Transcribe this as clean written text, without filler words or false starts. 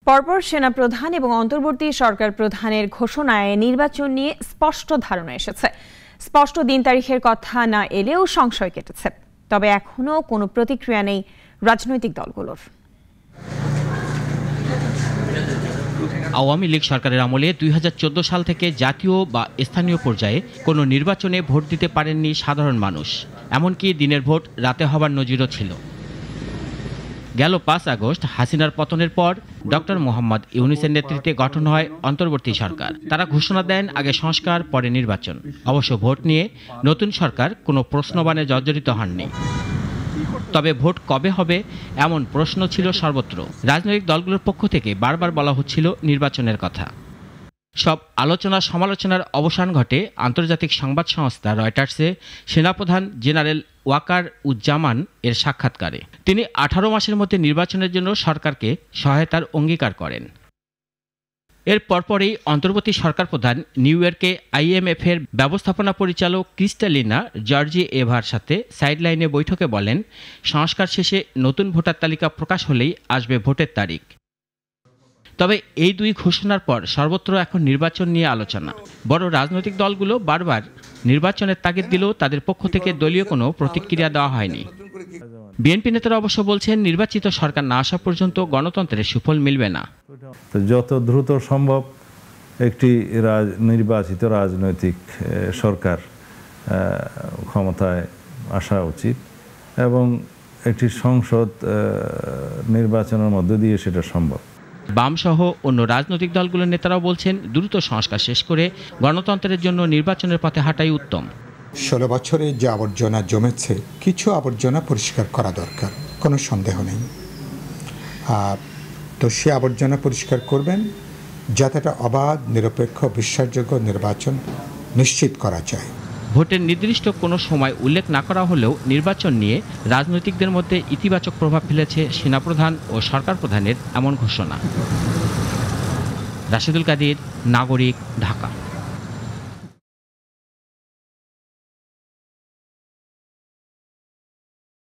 পরপর সেনাপ্রধান এবং অন্তর্বর্তী সরকার প্রধানের ঘোষণায় নির্বাচন নিয়ে স্পষ্ট ধারণা এসেছে। স্পষ্ট দিন তারিখের কথা না এলেও সংশয় কেটেছে, তবে এখনো কোনো প্রতিক্রিয়া নেই রাজনৈতিক দলগুলোর। আওয়ামী লীগ সরকারের আমলে ২০১৪ সাল থেকে জাতীয় বা স্থানীয় পর্যায়ে কোনো নির্বাচনে ভোট দিতে পারেননি সাধারণ মানুষ। এমনকি দিনের ভোট রাতে হবার নজিরও ছিল। গেল ৫ আগস্ট হাসিনার পতনের পর ডক্টর মোহাম্মদ ইউনূসের নেতৃত্বে গঠন হয় অন্তর্বর্তী সরকার। তারা ঘোষণা দেন আগে সংস্কার পরে নির্বাচন। অবশ্য ভোট নিয়ে নতুন সরকার কোনো প্রশ্নবাণে জর্জরিত হননি। তবে ভোট কবে হবে এমন প্রশ্ন ছিল সর্বত্র। রাজনৈতিক দলগুলোর পক্ষ থেকে বারবার বলা হচ্ছিল নির্বাচনের কথা। সব আলোচনা সমালোচনার অবসান ঘটে আন্তর্জাতিক সংবাদ সংস্থা রয়টার্সে সেনাপ্রধান জেনারেল ওয়াকার উজ্জামান এর সাক্ষাৎকারে। তিনি 18 মাসের মধ্যে নির্বাচনের জন্য সরকারকে সহায়তার অঙ্গীকার করেন। এর পরপরই অন্তর্বর্তী সরকার প্রধান নিউ ইয়র্কে IMF এর ব্যবস্থাপনা পরিচালক ক্রিস্টালিনা জর্জিয়েভার সাথে সাইডলাইনে বৈঠকে বলেন, সংস্কার শেষে নতুন ভোটার তালিকা প্রকাশ হলেই আসবে ভোটের তারিখ। তবে এই দুই ঘোষণার পর সর্বত্র এখন নির্বাচন নিয়ে আলোচনা। বড় রাজনৈতিক দলগুলো বারবার নির্বাচনের তাগিদ দিলেও তাদের পক্ষ থেকে দলীয় কোনো প্রতিক্রিয়া দেওয়া হয়নি। বিএনপি নেতারা অবশ্য বলছেন, নির্বাচিত সরকার না আসা পর্যন্ত গণতন্ত্রের সুফল মিলবে না। যত দ্রুত সম্ভব একটি নির্বাচিত রাজনৈতিক সরকার ক্ষমতায় আসা উচিত এবং একটি সংসদ নির্বাচনের মধ্য দিয়ে সেটা সম্ভব। বামসহ অন্য রাজনৈতিক দলগুলোর নেতারাও বলছেন, দ্রুত সংস্কার শেষ করে গণতন্ত্রের জন্য নির্বাচনের পথে হাঁটাই উত্তম। 16 বছরে যে আবর্জনা জমেছে, কিছু আবর্জনা পরিষ্কার করা দরকার, কোনো সন্দেহ নেই। তো সে আবর্জনা পরিষ্কার করবেন যাতে একটা অবাধ, নিরপেক্ষ, বিশ্বাসযোগ্য নির্বাচন নিশ্চিত করা যায়। ভোটের নির্দিষ্ট কোনো সময় উল্লেখ না করা হলেও নির্বাচন নিয়ে রাজনৈতিকদের মধ্যে ইতিবাচক প্রভাব ফেলেছে সেনাপ্রধান ও সরকার প্রধানের এমন ঘোষণা। রাশেদুল কাদির, নাগরিক, ঢাকা।